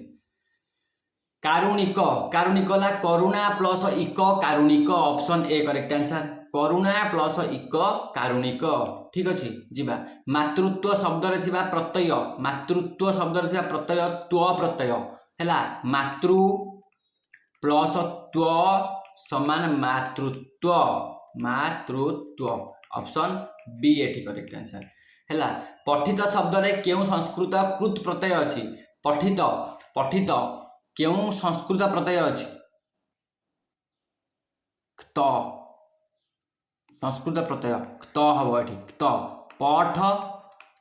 कारुणिक ला करुणा प्लस इक कारुणिक ऑप्शन ए करेक्ट आंसर। करुणा प्लस इक कारुणिक ठीक अछि जिबा। मातृत्व शब्द रे थिबा प्रत्यय त्व प्रत्यय हैला मातृ प्लस त्व समान मातृत्व ऑप्शन बी एठी करेक्ट आंसर हैला। पठित शब्द रे केउ संस्कृत कृत प्रत्यय अछि? पठित केउ संस्कृत प्रत्यय अछि? क्त संस्कृत प्रत्यय क्त हबो एठी क्त पठ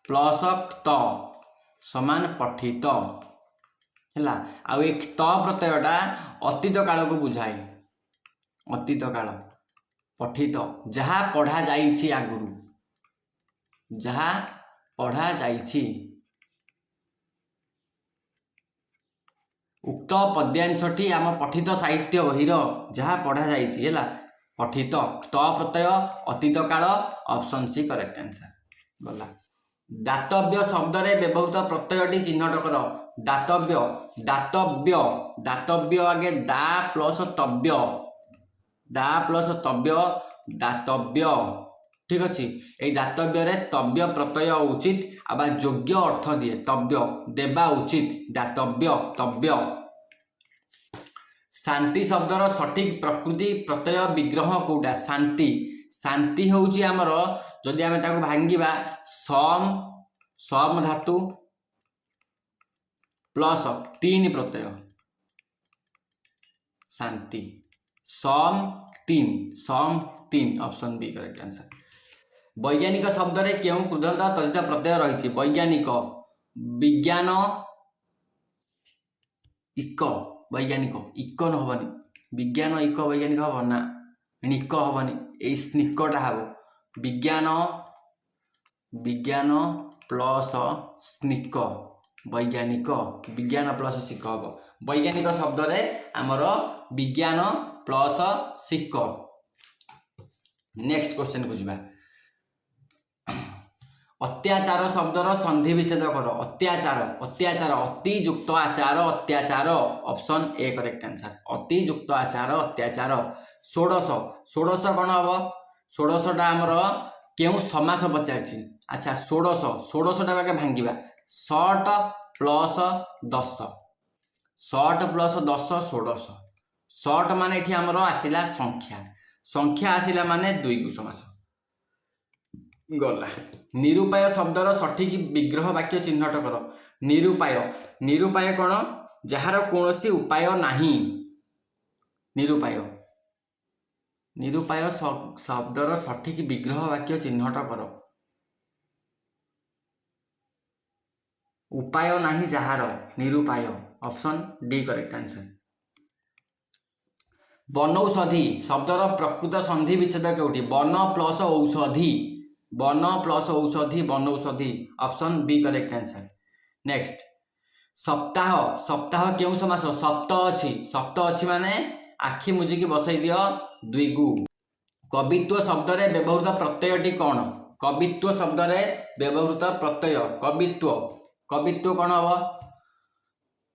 प्लस क्त समान पठित हैला। आ ए क्त प्रत्ययटा अतीत काल को बुझाए। अतीत काल पठित जहा पढ़ा जाइछि आगुरु जहा पढ़ा जाइछि। उक्त पद्यांशटी आम पठित साहित्य बहिर जहा पढ़ा जाइछि हैला पठित क्त प्रत्यय अतीत काल ऑप्शन सी करेक्ट आंसर गला। दातव्य शब्द रे व्यवहृत प्रत्ययटी चिन्हट कर। दातव्य आगे दा प्लस तव्य दातव्य ठीक अच्छी। ये दातव्य रे तव्य प्रत्यय उचित आबा योग्य अर्थ दिए तव्य देवा उचित दातव्य तव्य। शांति शब्दर सठिक प्रकृति प्रत्यय विग्रह कोटा? शांति होउची आमर जदि आमे ताको भांगिबा सम धातु प्लस तीन प्रत्यय शांति सम तीन ऑप्शन बी करेक्ट आंसर। वैज्ञानिक शब्द रे केउ कृदंत तदित प्रत्यय रहिछि? वैज्ञानिक विज्ञान वैज्ञानिक इक न हबनी विज्ञान इक वैज्ञानिक हब ना निक हबनी ए स्निकटा हबो विज्ञान प्लस स्निक वैज्ञानिक विज्ञान प्लस सिक हबो। वैज्ञानिक शब्द रे आमर विज्ञान प्लस सिक। नेक्स्ट क्वेश्चन को जिबा। अत्याचार शब्दर संधि विच्छेद कर। अत्याचार अति युक्त आचार अत्याचार ऑप्शन ए करेक्ट आंसर अति युक्त आचार अत्याचार। षोडश कौन हम? षोडशटा आमर केउ समास पचारछि? अच्छा षोडशटा के भांगिबा शॉर्ट प्लस 10 षोडश। शॉर्ट माने एठी आमर आसिला संख्या आसिला माने 2 को समास गला। निरूपाय शब्दर सठिक विग्रह वाक्य चिन्हट कर। निरूपाय कौन? ଯାହାର କୌଣସି ଉପାୟ ନାହିଁ। ନିରୁପାୟ। ନିରୁପାୟ ଶବ୍ଦର ସଠିକ ବିଗ୍ରହ ବାକ୍ୟ ଚିହ୍ନଟ କର। ଉପାୟ ନାହିଁ ଯାହାର, ନିରୁପାୟ। Option D correct answer. ବନୌଷଧି ଶବ୍ଦର ପ୍ରକୃତ ସନ୍ଧି ବିଚ୍ଛେଦ କେଉଁଠି? ବନ ପ୍ଲସ୍ ଔଷଧି। ବନ ପ୍ଲସ୍ ଔଷଧି, ବନୌଷଧି। Option B correct answer. Next, ସପ୍ତାହ। ସପ୍ତାହ କେଉଁ ସମାସ? ସପ୍ତ ଅଛି। ସପ୍ତ ଅଛି ମାନେ ଆଖି ମୁଜିକି ବସେଇ ଦିଅ ଦ୍ୱିଗୁ। କବିତ୍ୱ ଶବ୍ଦରେ ବ୍ୟବହୃତ ପ୍ରତ୍ୟୟଟି କ'ଣ? କବିତ୍ୱ ଶବ୍ଦରେ ବ୍ୟବହୃତ ପ୍ରତ୍ୟୟ କବିତ୍ୱ। କବିତ୍ୱ କ'ଣ ହବ?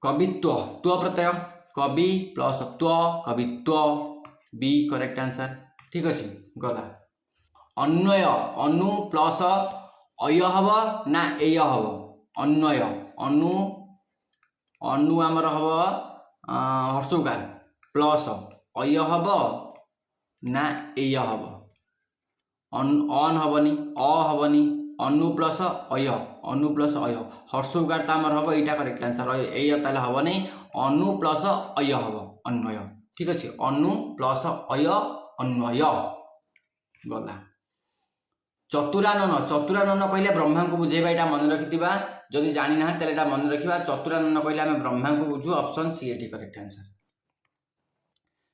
କବିତ୍ୱ ତ୍ୱ ପ୍ରତ୍ୟୟ। କବି ପ୍ଲସ୍ ତ୍ୱ, କବିତ୍ୱ। ବି କରେକ୍ଟ ଆନ୍ସର। ଠିକ ଅଛି, ଗଲା। ଅନ୍ୱୟ। ଅନୁ ପ୍ଲସ୍ ଅୟ ହବ ନା ଏୟ ହବ? ଅନ୍ୱୟ। ଅନୁ ଆମର ହବ ହର୍ଷଉକାର ପ୍ଲସ୍ ଅୟ ହବ ନା ଏୟ ହବ? ଅନ୍ ହବନି, ଅ ହବନି। ଅନୁ ପ୍ଲସ୍ ଅୟ, ଅନୁ ପ୍ଲସ୍ ଅୟ। ହର୍ଷଉକାର ତ ଆମର ହବ ଏଇଟା କରେକ୍ଟ ଆନ୍ସର। ଏୟ ତାହେଲେ ହବନି, ଅନୁ ପ୍ଲସ୍ ଅୟ ହବ, ଅନ୍ୱୟ। ଠିକ ଅଛି, ଅନୁ ପ୍ଲସ୍ ଅୟ, ଅନ୍ୱୟ। ଗଲା। ଚତୁରାନନ। ଚତୁରାନନ କହିଲେ ବ୍ରହ୍ମାଙ୍କୁ ବୁଝେଇବା, ଏଇଟା ମନେ ରଖିଥିବା। ଯଦି ଜାଣିନାହାନ୍ତି ତାହେଲେ ଏଇଟା ମନେ ରଖିବା। ଚତୁରାନନ କହିଲେ ଆମେ ବ୍ରହ୍ମାଙ୍କୁ ବୁଝୁ। ଅପସନ୍ ସି ଏଠି କରେକ୍ଟ ଆନ୍ସର।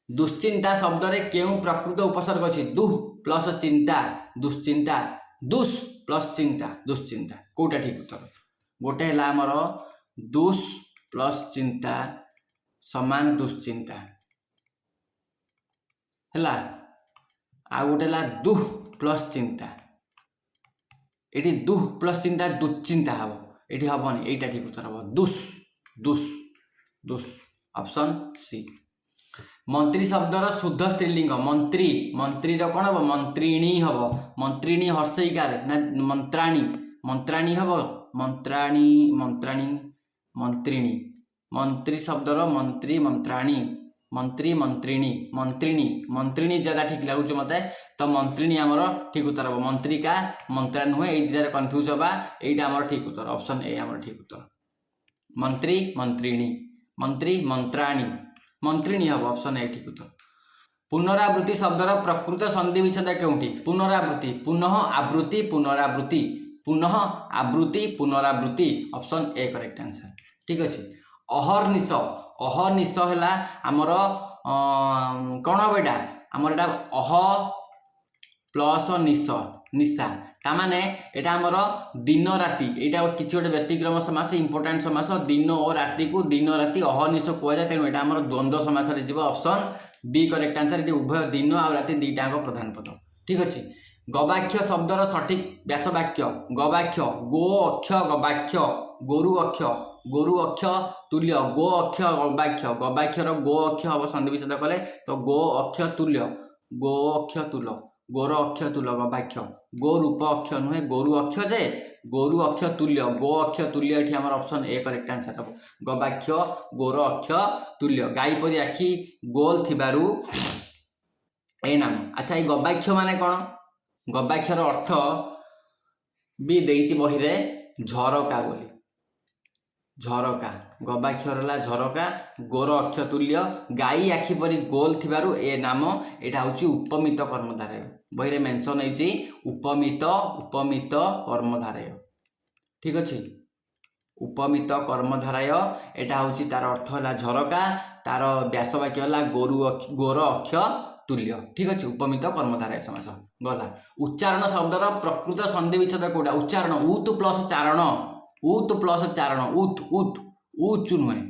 ଦୁଶ୍ଚିନ୍ତା ଶବ୍ଦରେ କେଉଁ ପ୍ରକୃତ ଉପସର୍ଗ ଅଛି? ଦୁଃ ପ୍ଲସ୍ ଚିନ୍ତା, ଦୁଶ୍ଚିନ୍ତା। ଦୁସ୍ ପ୍ଲସ୍ ଚିନ୍ତା, ଦୁଶ୍ଚିନ୍ତା। କୋଉଟା ଠିକ ଉତ୍ତର? ଗୋଟେ ହେଲା ଆମର ଦୁସ୍ ପ୍ଲସ୍ ଚିନ୍ତା ସମାନ ଦୁଶ୍ଚିନ୍ତା ହେଲା। ଆଉ ଗୋଟେ ହେଲା ଦୁଃ ପ୍ଲସ୍ ଚିନ୍ତା। ଏଠି ଦୁଃ ପ୍ଲସ୍ ଚିନ୍ତା ଦୁଶ୍ଚିନ୍ତା ହବ, ଏଠି ହବନି। ଏଇଟା ଠିକ ଉତ୍ତର ହବ ଦୁସ୍, ଦୁସ୍, ଦୁସ୍। Option C. ମନ୍ତ୍ରୀ ଶବ୍ଦର ଶୁଦ୍ଧ ସ୍ତ୍ରୀଲିଙ୍ଗ? ମନ୍ତ୍ରୀ। ମନ୍ତ୍ରୀର କ'ଣ ହବ? ମନ୍ତ୍ରିଣୀ ହବ। ମନ୍ତ୍ରିଣୀ ହର୍ଷଇକାର ନା ମନ୍ତ୍ରାଣୀ? ମନ୍ତ୍ରାଣୀ ହବ, ମନ୍ତ୍ରାଣୀ, ମନ୍ତ୍ରାଣୀ, ମନ୍ତ୍ରିଣୀ। ମନ୍ତ୍ରୀ ଶବ୍ଦର ମନ୍ତ୍ରୀ, ମନ୍ତ୍ରାଣୀ, ମନ୍ତ୍ରୀ, ମନ୍ତ୍ରିଣୀ, ମନ୍ତ୍ରିଣୀ। ମନ୍ତ୍ରିଣୀ ଯାହା ଠିକ ଲାଗୁଛି ମତେ, ତ ମନ୍ତ୍ରିଣୀ ଆମର ଠିକ ଉତ୍ତର ହବ। ମନ୍ତ୍ରିକା, ମନ୍ତ୍ରା ନୁହେଁ, ଏଇ ଦୁଇଟାରେ କନଫ୍ୟୁଜ ହବା। ଏଇଟା ଆମର ଠିକ ଉତ୍ତର। ଅପସନ୍ ଏ ଆମର ଠିକ ଉତ୍ତର। ମନ୍ତ୍ରୀ, ମନ୍ତ୍ରିଣୀ, ମନ୍ତ୍ରୀ, ମନ୍ତ୍ରାଣୀ, ମନ୍ତ୍ରିଣୀ ହବ। ଅପସନ୍ ଏ ଠିକ ଉତ୍ତର। ପୁନରାବୃତ୍ତି ଶବ୍ଦର ପ୍ରକୃତ ସନ୍ଧି ବିଚ୍ଛେଦ କେଉଁଠି? ପୁନରାବୃତ୍ତି, ପୁନଃ ଆବୃତ୍ତି, ପୁନରାବୃତ୍ତି। ପୁନଃ ଆବୃତ୍ତି, ପୁନରାବୃତ୍ତି। Option A correct answer. ଠିକ ଅଛି। ଅହର୍ନିଶ। ଅହର୍ନିଶ ହେଲା ଆମର କ'ଣ ହବ? ଏଇଟା ଆମର ଏଇଟା ଅହ ପ୍ଲସ୍ ନିଶ, ନିଶା। ତାମାନେ ଏଇଟା ଆମର ଦିନ ରାତି। ଏଇଟା କିଛି ଗୋଟେ ବ୍ୟତିକ୍ରମ ସମାସ, ଇମ୍ପୋର୍ଟାଣ୍ଟ ସମାସ। ଦିନ ଓ ରାତିକୁ ଦିନ ରାତି ଅହର୍ନିଶ କୁହାଯାଏ। ତେଣୁ ଏଇଟା ଆମର ଦ୍ୱନ୍ଦ୍ୱ ସମାସରେ ଯିବ। Option B correct answer. ଏଠି ଉଭୟ ଦିନ ଆଉ ରାତି ଦୁଇଟାଙ୍କ ପ୍ରଧାନ ପଦ। ଠିକ ଅଛି। ଗବାକ୍ଷ ଶବ୍ଦର ସଠିକ ବ୍ୟାସ ବାକ୍ୟ? ଗବାକ୍ଷ, ଗୋ ଅକ୍ଷ ଗବାକ୍ଷ। ଗୋରୁ ଅକ୍ଷ, ଗୋରୁ ଅକ୍ଷ ତୁଲ୍ୟ ଗୋ ଅକ୍ଷ ଗବାକ୍ଷ। ଗବାକ୍ଷର ଗୋ ଅକ୍ଷ ହବ ସନ୍ଧି ବିଚ୍ଛେଦ କଲେ, ତ ଗୋ ଅକ୍ଷ ତୁଲ୍ୟ, ଗୋ ଅକ୍ଷ ତୁଲ, ଗୋର ଅକ୍ଷ ତୁଲ ଗବାକ୍ଷ। ଗୋ ରୂପ ଅକ୍ଷ ନୁହେଁ, ଗୋରୁ ଅକ୍ଷ ଯେ ଗୋରୁ ଅକ୍ଷ ତୁଲ୍ୟ, ଗୋ ଅକ୍ଷ ତୁଲ୍ୟ। ଏଠି ଆମର ଅପସନ୍ ଏ କରେକ୍ଟ ଆନ୍ସର ହବ। ଗବାକ୍ଷ, ଗୋର ଅକ୍ଷ ତୁଲ୍ୟ। ଗାଈ ପରି ଆଖି ଗୋଲ ଥିବାରୁ ଏ ନାମ। ଆଚ୍ଛା, ଏଇ ଗବାକ୍ଷ ମାନେ କ'ଣ? ଗବାକ୍ଷର ଅର୍ଥ ବି ଦେଇଛି ବହିରେ, ଝରକା ବୋଲି। ଝରକା, ଗବାକ୍ଷର ହେଲା ଝରକା। ଗୋର ଅକ୍ଷ ତୁଲ୍ୟ, ଗାଈ ଆଖି ପରି ଗୋଲ ଥିବାରୁ ଏ ନାମ। ଏଇଟା ହଉଛି ଉପମିତ କର୍ମଧାରୟ। ବହିରେ ମେନସନ୍ ହେଇଛି ଉପମିତ, ଉପମିତ କର୍ମଧାରୟ। ଠିକ ଅଛି। ଉପମିତ କର୍ମଧାରୟ, ଏଇଟା ହଉଛି ତାର ଅର୍ଥ ହେଲା ଝରକା। ତାର ବ୍ୟାସ ବାକ୍ୟ ହେଲା ଗୋର ଅକ୍ଷ ତୁଲ୍ୟ। ଠିକ ଅଛି, ଉପମିତ କର୍ମଧାରୟ ସମାସ। ଗଲା। ଉଚ୍ଚାରଣ ଶବ୍ଦର ପ୍ରକୃତ ସନ୍ଧି ବିଚ୍ଛେଦ କୋଉଟା? ଉଚ୍ଚାରଣ, ଉତ୍ ପ୍ଲସ୍ ଚାରଣ, ଉତ୍ ପ୍ଲସ୍ ଚାରଣ। ଉତ୍, ଉତ୍, ଉଚୁ ନୁହେଁ,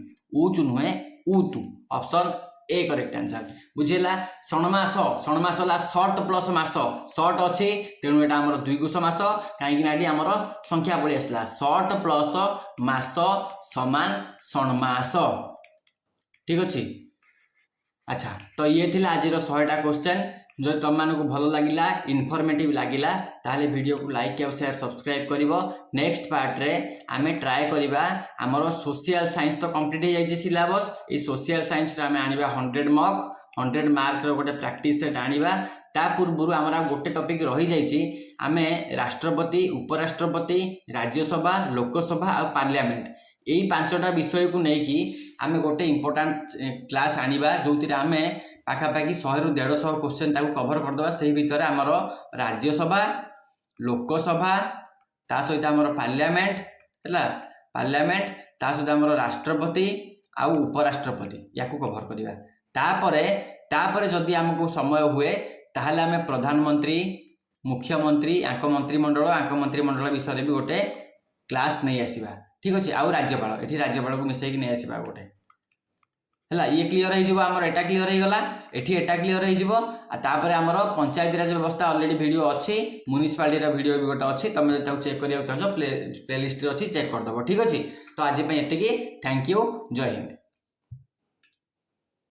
ଉଚୁ ନୁହେଁ, ଉତୁ। Option A correct answer. ବୁଝିଲା। ଷଣ୍ମାସ। ଷଣ୍ମାସ ହେଲା ସର୍ଟ ପ୍ଲସ୍ ମାସ। ସର୍ଟ ଅଛି ତେଣୁ ଏଇଟା ଆମର ଦ୍ୱିଗୁ ସମାସ। କାହିଁକି ନା ଏଠି ଆମର ସଂଖ୍ୟା ପଳେଇ ଆସିଲା। ସର୍ଟ ପ୍ଲସ୍ ମାସ ସମାନ ଷଣ୍ମାସ। ଠିକ ଅଛି। ଆଚ୍ଛା, ତ ଇଏ ଥିଲା ଆଜିର 100ଟା କ୍ୱେଶ୍ଚନ୍। ଯଦି ତୁମମାନଙ୍କୁ ଭଲ ଲାଗିଲା, ଇନଫର୍ମେଟିଭ ଲାଗିଲା, ତାହେଲେ ଭିଡ଼ିଓକୁ ଲାଇକ୍ ଆଉ ସେୟାର ସବସ୍କ୍ରାଇବ୍ କରିବ। ନେକ୍ସଟ ପାର୍ଟରେ ଆମେ ଟ୍ରାଏ କରିବା ଆମର ସୋସିଆଲ ସାଇନ୍ସ ତ କମ୍ପ୍ଲିଟ୍ ହେଇଯାଇଛି ସିଲାବସ୍। ଏଇ ସୋସିଆଲ ସାଇନ୍ସରେ ଆମେ ଆଣିବା 100 ମାର୍କର ଗୋଟେ ପ୍ରାକ୍ଟିସ୍ ସେଟ୍ ଆଣିବା। ତା ପୂର୍ବରୁ ଆମର ଆଉ ଗୋଟେ ଟପିକ୍ ରହିଯାଇଛି। ଆମେ ରାଷ୍ଟ୍ରପତି, ଉପରାଷ୍ଟ୍ରପତି, ରାଜ୍ୟସଭା, ଲୋକସଭା ଆଉ ପାର୍ଲିଆମେଣ୍ଟ, यही 5टा विषय को लेकिन आम गोटे इंपोर्टाट क्लास आनिबा जो आम पाखापाखि 100 ରୁ 150 क्वेश्चन ताको कवर करदे से भितर आमर राज्यसभा लोकसभा ता सहित आमर पार्लियामेंट है पार्लियामेंट ता सहित आमर राष्ट्रपति आउ उपराष्ट्रपति या कवर करवा तापर जदि आमको समय हुए ताहले आम प्रधानमंत्री मुख्यमंत्री मंत्रिमंडल विषय भी गोटे क्लास नहीं आसवा ठीक अच्छे आउ राज्यपाल ये राज्यपाल को मिसेक नहीं आसवा गोटे है ये क्लीयर होमर एटा क्लीयर हो गला एटा क्लीयर होपर आमर पंचायत राज व्यवस्था ऑलरेडी वीडियो अच्छी म्युनिसिपालिटी वीडियो भी गोटे अच्छी तुम जो चेक करा चाहो प्लेलिस्ट अच्छी चेक करदेव ठीक अच्छे तो आज ये थैंक यू जय हिंद।